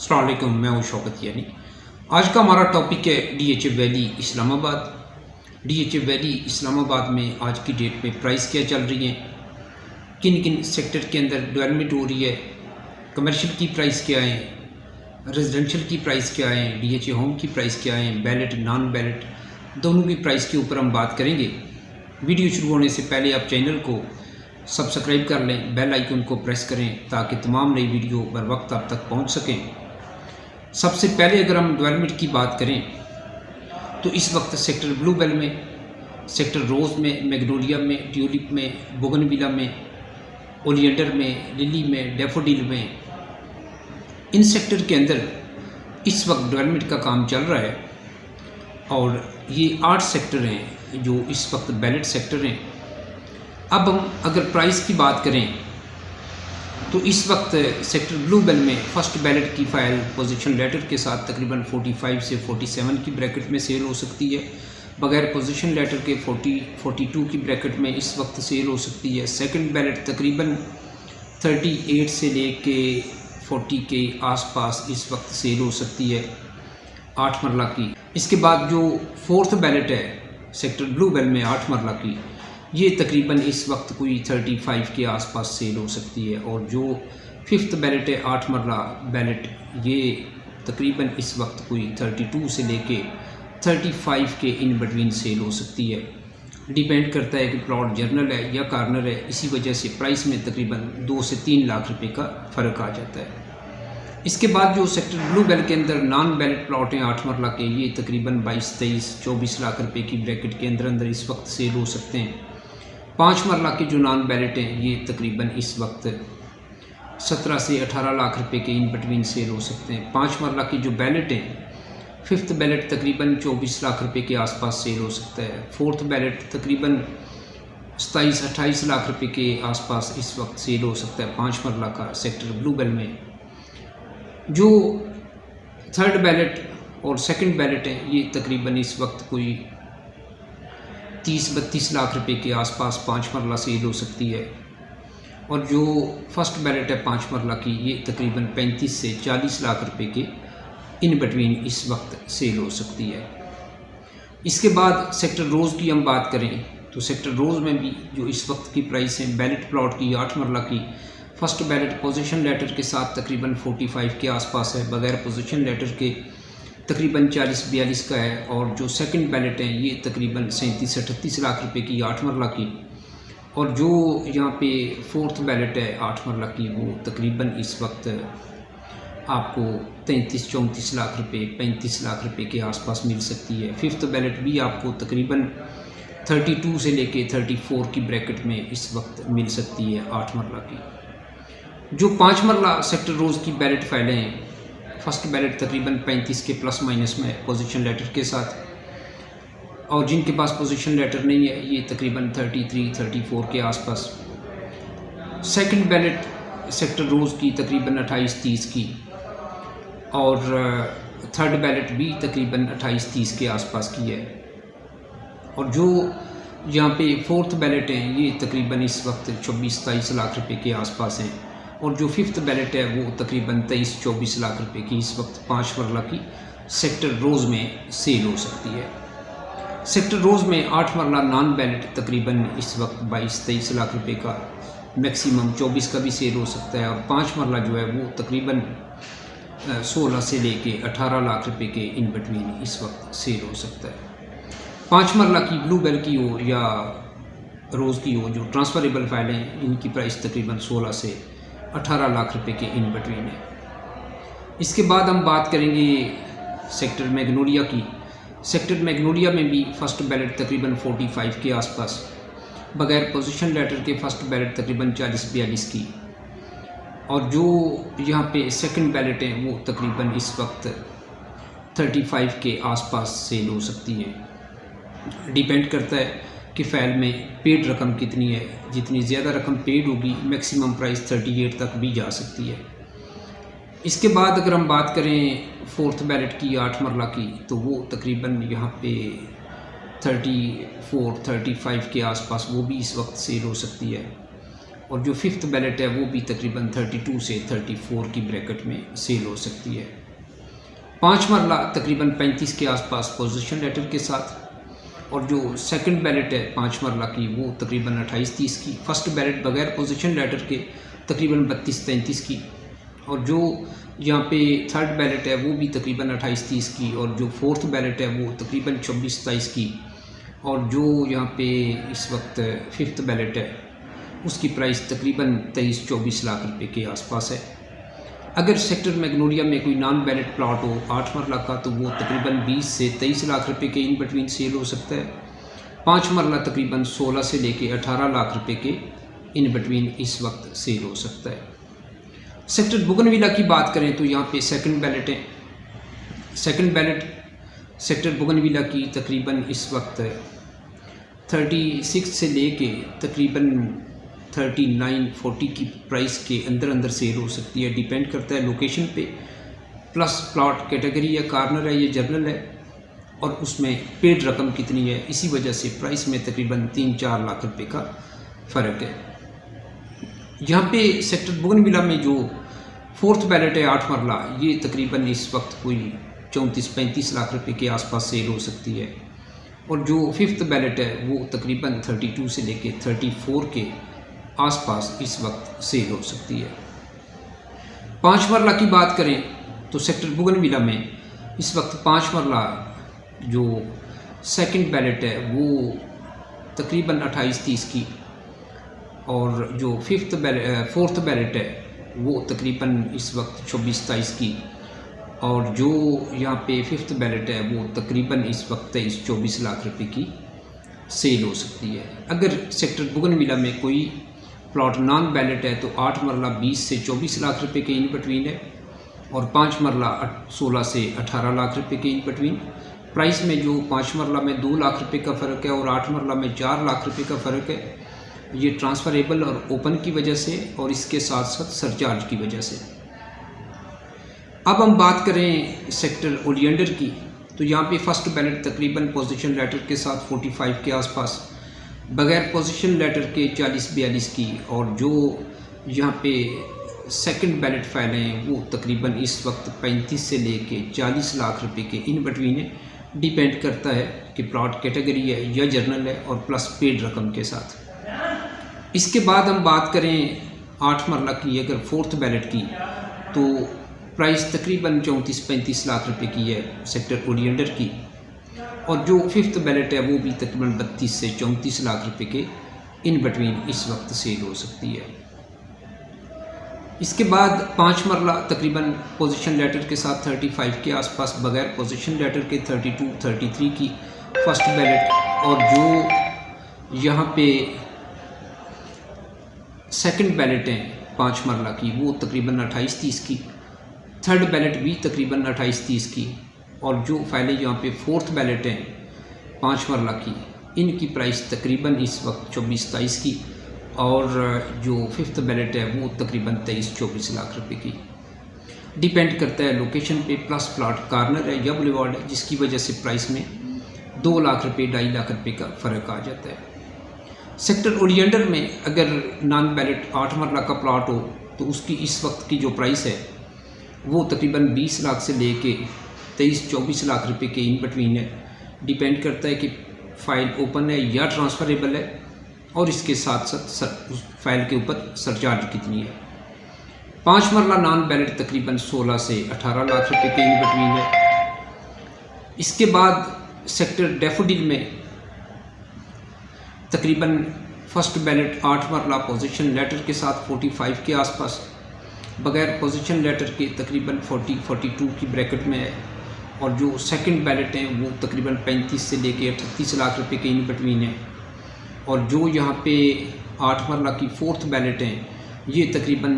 अस्सलाम वालेकुम, मैं हूँ शौकत यानी। आज का हमारा टॉपिक है DHA valley Islamabad. DHA valley Islamabad में आज की डेट में प्राइस क्या चल रही है, किन किन सेक्टर के अंदर डेवलपमेंट हो रही है, कमर्शियल की प्राइस क्या है, रेजिडेंशियल की प्राइस क्या है, DHA होम की प्राइस क्या है, बैलेट नॉन बैलेट दोनों की प्राइस के ऊपर हम बात करेंगे। वीडियो शुरू होने से पहले आप चैनल को सब्सक्राइब कर लें, बेल आइकन को प्रेस करें ताकि तमाम नई वीडियो बर वक्त आप तक पहुंच सकें। सबसे पहले अगर हम डेवलपमेंट की बात करें तो इस वक्त सेक्टर ब्लूबेल में, सेक्टर रोज़ में, मैग्नोलिया में, ट्यूलिप में, बोगनविला में, ओलियंडर में, लिली में, डैफोडिल में, इन सेक्टर के अंदर इस वक्त डेवलपमेंट का काम चल रहा है। और ये 8 सेक्टर हैं जो इस वक्त बैलेट सेक्टर हैं। अब हम अगर प्राइस की बात करें तो इस वक्त सेक्टर ब्लूबेल में फर्स्ट बैलेट की फ़ाइल पोजीशन लेटर के साथ तकरीबन 45 से 47 की ब्रैकेट में सेल हो सकती है। बगैर पोजीशन लेटर के 40-42 की ब्रैकेट में इस वक्त सेल हो सकती है। सेकंड बैलेट तकरीबन 38 से लेके 40 के आसपास इस वक्त सेल हो सकती है 8 मरला की। इसके बाद जो फोर्थ बैलेट है सेक्टर ब्लूबेल में 8 मरला की, ये तकरीबन इस वक्त कोई 35 के आसपास सेल हो सकती है। और जो फिफ्थ बैलेट है 8 मरला बैलेट, ये तकरीबन इस वक्त कोई 32 से लेके 35 के इन बिटवीन सेल हो सकती है। डिपेंड करता है कि प्लॉट जर्नल है या कार्नर है, इसी वजह से प्राइस में तकरीबन 2 से 3 लाख रुपए का फ़र्क आ जाता है। इसके बाद जो सेक्टर ब्लूबेल के अंदर नॉन बैलेट प्लॉट हैं 8 मरला के, ये तकरीबन 22, 23, 24 लाख रुपए की ब्रैकेट के अंदर इस वक्त सेल हो सकते हैं। 5 मरला के जो नॉन बैलेट हैं ये तकरीबन इस वक्त 17 से 18 लाख रुपए के इन बिटवीन सेल हो सकते हैं। 5 मरला की जो बैलेट हैं, फिफ्थ बैलेट तकरीबन 24 लाख रुपए के आसपास सेल हो सकता है। फोर्थ बैलेट तकरीबन 27-28 लाख रुपए के आसपास इस वक्त सेल हो सकता है 5 मरला का सेक्टर ब्लूबेल में। जो थर्ड बैलेट और सेकंड बैलेट है ये तकरीबन इस वक्त कोई 30-32 लाख रुपए के आसपास 5 मरला सेल हो सकती है। और जो फर्स्ट बैलेट है 5 मरला की, ये तकरीबन 35 से 40 लाख रुपए के इन बिटवीन इस वक्त सेल हो सकती है। इसके बाद सेक्टर रोज़ की हम बात करें तो सेक्टर रोज़ में भी जो इस वक्त की प्राइस है बैलेट प्लॉट की 8 मरला की, फर्स्ट बैलेट पोजीशन लेटर के साथ तकरीबन 45 के आसपास है, बगैर पोजीशन लेटर के तकरीबन 40-42 का है। और जो सेकंड बैलेट है ये तकरीबन 37-38 लाख रुपए की 8 मरला की। और जो यहाँ पे फोर्थ बैलेट है 8 मरला की, वो तकरीबन इस वक्त आपको 33-34 लाख रुपए, 35 लाख रुपए के आसपास मिल सकती है। फिफ्थ बैलेट भी आपको तकरीबन 32 से लेके 34 की ब्रैकेट में इस वक्त मिल सकती है 8 मरला की। जो 5 मरला सेक्टर रोज़ की बैलेट फाइलें हैं, फर्स्ट बैलेट तकरीबन 35 के प्लस माइनस में पोजीशन लेटर के साथ, और जिनके पास पोजीशन लेटर नहीं है ये तकरीबन 33-34 के आसपास। सेकंड बैलेट सेक्टर रोज़ की तकरीबन 28-30 की, और थर्ड बैलेट भी तकरीबन 28-30 के आसपास की है। और जो यहाँ पे फोर्थ बैलेट हैं ये तकरीबन इस वक्त 24-27 लाख रुपए के आसपास हैं। और जो फिफ्थ बैलेट है वो तकरीबन 23-24 लाख रुपए की इस वक्त 5 मरला की सेक्टर रोज़ में सेल हो सकती है। सेक्टर रोज़ में 8 मरला नॉन बैलेट तकरीबन इस वक्त 22-23 लाख रुपए का, मैक्सिमम 24 का भी सेल हो सकता है। और 5 मरला जो है वो तकरीबन 16 से लेके 18 लाख रुपए के इन बिटवीन इस वक्त सेल हो सकता है। 5 मरला की ब्लूबेल की हो या रोज़ की हो, जो ट्रांसफरेबल फाइलें हैं, इनकी प्राइस तकरीबन 16 से 18 लाख रुपए के इन बिटवीन है। इसके बाद हम बात करेंगे सेक्टर मैग्नोलिया की। सेक्टर मैग्नोलिया में भी फर्स्ट बैलेट तकरीबन 45 के आसपास, बगैर पोजीशन लेटर के फर्स्ट बैलेट तकरीबन 40-42 की। और जो यहाँ पे सेकंड बैलेट हैं वो तकरीबन इस वक्त 35 के आसपास सेल हो सकती हैं। डिपेंड करता है कि फ़ाइल में पेड रकम कितनी है। जितनी ज़्यादा रकम पेड होगी मैक्सिमम प्राइस 38 तक भी जा सकती है। इसके बाद अगर हम बात करें फोर्थ बैलेट की 8 मरला की, तो वो तकरीबन यहाँ पे 34-35 के आसपास वो भी इस वक्त सेल हो सकती है। और जो फिफ्थ बैलेट है वो भी तकरीबन 32 से 34 की ब्रैकेट में सेल हो सकती है। 5 मरला तकरीबन 35 के आसपास पोजीशन लेटर के साथ, और जो सेकंड बैलेट है 5 मरला की वो तकरीबन 28-30 की, फर्स्ट बैलेट बगैर पोजीशन लेटर के तकरीबन 32-33 की, और जो यहाँ पे थर्ड बैलेट है वो भी तकरीबन 28-30 की, और जो फोर्थ बैलेट है वो तकरीबन 24-27 की, और जो यहाँ पे इस वक्त फिफ्थ बैलेट है उसकी प्राइस तकरीबन 23-24 लाख रुपए के आसपास है। अगर सेक्टर मैग्नोलिया में कोई नॉन बैलेट प्लॉट हो 8 मरला का तो वो तकरीबन 20 से 23 लाख रुपए के इन बिटवीन सेल हो सकता है। 5 मरला तकरीबन 16 से लेके 18 लाख रुपए के इन बिटवीन इस वक्त सेल हो सकता है। सेक्टर बोगनविला की बात करें तो यहाँ पे सेकंड बैलेट है। सेकंड बैलेट सेक्टर बोगनविला की तकरीबन इस वक्त 36 से लेके तकरीबन 39-40 की प्राइस के अंदर सेल हो सकती है। डिपेंड करता है लोकेशन पे, प्लस प्लॉट कैटेगरी है, कॉर्नर है, ये जर्नल है, और उसमें पेड रकम कितनी है, इसी वजह से प्राइस में तकरीबन 3-4 लाख रुपए का फ़र्क है। यहाँ पे सेक्टर बोगनविला में जो फोर्थ बैलेट है 8 मरला, ये तकरीबन इस वक्त कोई 34-35 लाख रुपए के आसपास सेल हो सकती है, और जो फिफ्थ बैलेट है वो तकरीबन 32 से लेके 34 के आसपास इस वक्त सेल हो सकती है। 5 मरला की बात करें तो सेक्टर बोगनविला में इस वक्त 5 मरला जो सेकंड बैलेट है वो तकरीबन 28-30 की, और जो फोर्थ बैलेट है वो तकरीबन इस वक्त 24-27 की, और जो यहाँ पे फिफ्थ बैलेट है वो तकरीबन इस वक्त 23-24 लाख रुपए की सेल हो सकती है। अगर सेक्टर बोगनविला में कोई प्लॉट नॉन बैलेट है तो 8 मरला 20 से 24 लाख रुपए के इन बिटवीन है, और 5 मरला 16 से 18 लाख रुपए के इन बिटवीन। प्राइस में जो 5 मरला में 2 लाख रुपए का फ़र्क है और 8 मरला में 4 लाख रुपए का फ़र्क है, ये ट्रांसफरेबल और ओपन की वजह से और इसके साथ साथ सरचार्ज की वजह से। अब हम बात करें सेक्टर ओलियंडर की, तो यहाँ पे फर्स्ट बैलेट तकरीबन पोजीशन लेटर के साथ 45 के आसपास, बगैर पोजीशन लेटर के 40-42 की, और जो यहाँ पे सेकंड बैलेट फाइल हैं वो तकरीबन इस वक्त 35 से लेके 40 लाख रुपए के इन बिटवीन है। डिपेंड करता है कि प्लॉट कैटेगरी है या जर्नल है, और प्लस पेड रकम के साथ। इसके बाद हम बात करें 8 मरला की अगर फोर्थ बैलेट की, तो प्राइस तकरीबन 34-35 लाख रुपए की है सेक्टर ओलियंडर की, और जो फिफ्थ बैलेट है वो भी तकरीबन 32 से 34 लाख रुपए के इन बिटवीन इस वक्त सेल हो सकती है। इसके बाद 5 मरला तकरीबन पोजीशन लेटर के साथ 35 के आसपास, बगैर पोजीशन लेटर के 32-33 की फर्स्ट बैलेट, और जो यहाँ पे सेकंड बैलेट हैं 5 मरला की वो तकरीबन 28-30 की, थर्ड बैलेट भी तकरीबन 28-30 की, और जो फाइलें यहाँ पे फोर्थ बैलेट हैं 5 मरला की, इनकी प्राइस तकरीबन इस वक्त 24-27 की, और जो फिफ्थ बैलेट है वो तकरीबन 23-24 लाख रुपए की। डिपेंड करता है लोकेशन पे, प्लस प्लॉट कॉर्नर है या बुलेवार्ड है, जिसकी वजह से प्राइस में 2 लाख रुपये 2.5 लाख रुपये का फ़र्क आ जाता है। सेक्टर ओलियंडर में अगर नॉन बैलेट 8 मरला का प्लॉट हो तो उसकी इस वक्त की जो प्राइस है वो तकरीबन 20 लाख से लेके 23-24 लाख रुपए के इन बिटवीन है। डिपेंड करता है कि फ़ाइल ओपन है या ट्रांसफ़रेबल है, और इसके साथ साथ उस फाइल के ऊपर सरचार्ज कितनी है। 5 मरला नॉन बैलेट तकरीबन 16 से 18 लाख रुपए के इन बिटवीन है। इसके बाद सेक्टर डैफोडिल में तकरीबन फर्स्ट बैलेट 8 मरला पोजीशन लेटर के साथ 45 के आसपास, बगैर पोजीशन लेटर के तकरीबन 40-42 की ब्रैकेट में है, और जो सेकंड बैलेट हैं वो तकरीबन 35 से लेके 38 लाख रुपए के इन बिटवीन है, और जो यहाँ पे 8 मरला की फोर्थ बैलेट हैं ये तकरीबन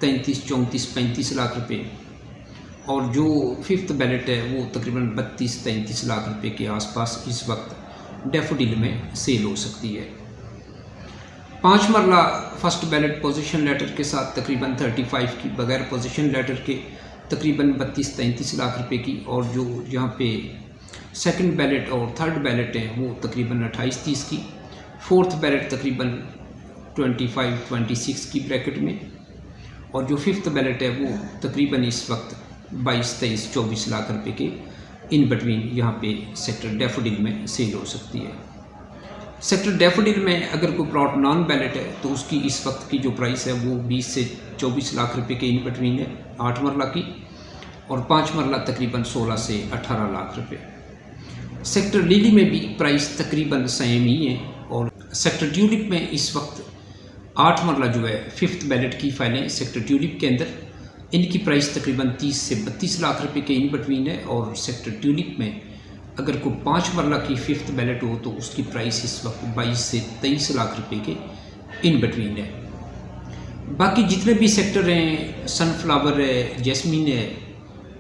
33-34-35 लाख रुपए, और जो फिफ्थ बैलेट है वो तकरीबन 32-33 लाख रुपए के आसपास इस वक्त डैफोडिल में सेल हो सकती है। 5 मरला फर्स्ट बैलेट पोजीशन लेटर के साथ तकरीबन 35 की, बगैर पोजीशन लेटर के तकरीबन 32-33 लाख रुपए की, और जो यहाँ पे सेकंड बैलेट और थर्ड बैलेट हैं वो तकरीबन 28-30 की, फोर्थ बैलेट तकरीबन 25-26 की ब्रैकेट में, और जो फिफ्थ बैलेट है वो तकरीबन इस वक्त 22-23-24 लाख रुपए के इन बिटवीन यहाँ पे सेक्टर डैफोडिल में सेल हो सकती है। सेक्टर डैफोडिल में अगर कोई प्लॉट नॉन बैलेट है तो उसकी इस वक्त की जो प्राइस है वो 20 से 24 लाख रुपए के इन बिटवीन है 8 मरला की, और 5 मरला तकरीबन 16 से 18 लाख रुपए। सेक्टर लिली में भी प्राइस तकरीबन सेम ही है, और सेक्टर ट्यूलिप में इस वक्त 8 मरला जो है फिफ्थ बैलेट की फाइलें सेक्टर ट्यूलिप के अंदर, इनकी प्राइस तकरीबन 30 से 32 लाख रुपए के इन बिटवीन है, और सेक्टर ट्यूलिप में अगर कोई 5 मरला की फिफ्थ बैलेट हो तो उसकी प्राइस इस वक्त 22 से 23 लाख रुपए के इन बिटवीन है। बाकी जितने भी सेक्टर हैं, सनफ्लावर है, जैस्मिन है,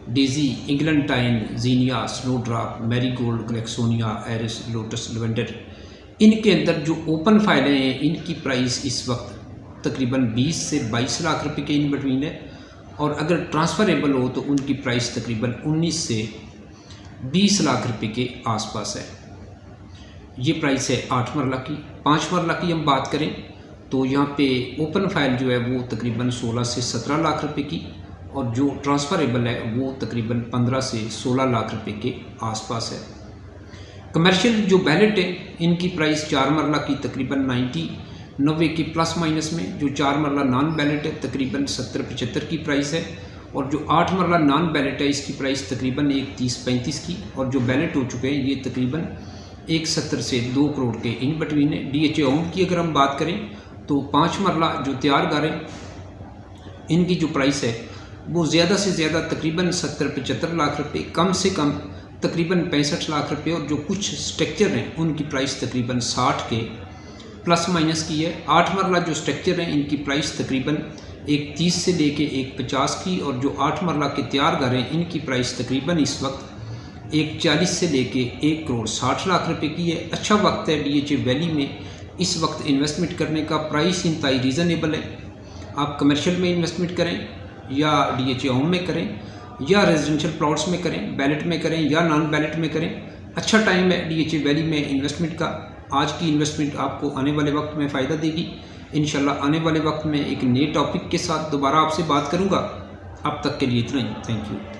daisy, eglantine, zinnia, snowdrop, marigold, gloxinia, iris, lotus, lavender, इनके अंदर जो ओपन फाइलें हैं इनकी प्राइस इस वक्त तकरीबन 20 से 22 लाख रुपए के इन बिटवीन है, और अगर ट्रांसफ़रेबल हो तो उनकी प्राइस तकरीबन 19 से 20 लाख रुपए के आसपास है। ये प्राइस है 8 मरला की। 5 मरला की हम बात करें तो यहाँ पे ओपन फाइल जो है वो तकरीबन 16 से 17 लाख रुपए की, और जो ट्रांसफ़रेबल है वो तकरीबन 15 से 16 लाख रुपए के आसपास है। कमर्शियल जो बैलेट है इनकी प्राइस 4 मरला की तकरीबन 90 के प्लस माइनस में, जो 4 मरला नॉन बैलेट है तकरीबन 70-75 की प्राइस है, और जो 8 मरला नॉन बैलेट है इसकी प्राइस तकरीबन 130-35 की, और जो बैलेट हो चुके हैं ये तकरीबन 170 से 2 करोड़ के इन बिटवीन है। DHA ओम की अगर हम बात करें तो 5 मरला जो तैयार गारें इनकी जो प्राइस है वो ज़्यादा से ज़्यादा तकरीबन 70-75 लाख रुपए, कम से कम तकरीबन 65 लाख रुपए, और जो कुछ स्ट्रक्चर हैं उनकी प्राइस तकरीबन 60 के प्लस माइनस की है। 8 मरला जो स्ट्रक्चर हैं इनकी प्राइस तकरीबन 130 से लेके 150 की, और जो 8 मरला के तैयार घर हैं इनकी प्राइस तकरीबन इस वक्त 140 से लेके 1 करोड़ 60 लाख रुपए की है। अच्छा वक्त है DHA वैली में इस वक्त इन्वेस्टमेंट करने का। प्राइस इंतहाई रीज़नेबल है। आप कमर्शियल में इन्वेस्टमेंट करें या DHA होम में करें या रेजिडेंशियल प्लॉट्स में करें, बैलेट में करें या नॉन बैलेट में करें, अच्छा टाइम है DHA वैली में इन्वेस्टमेंट का। आज की इन्वेस्टमेंट आपको आने वाले वक्त में फ़ायदा देगी। इंशाल्लाह आने वाले वक्त में एक नए टॉपिक के साथ दोबारा आपसे बात करूंगा। अब तक के लिए इतना ही। Thank you.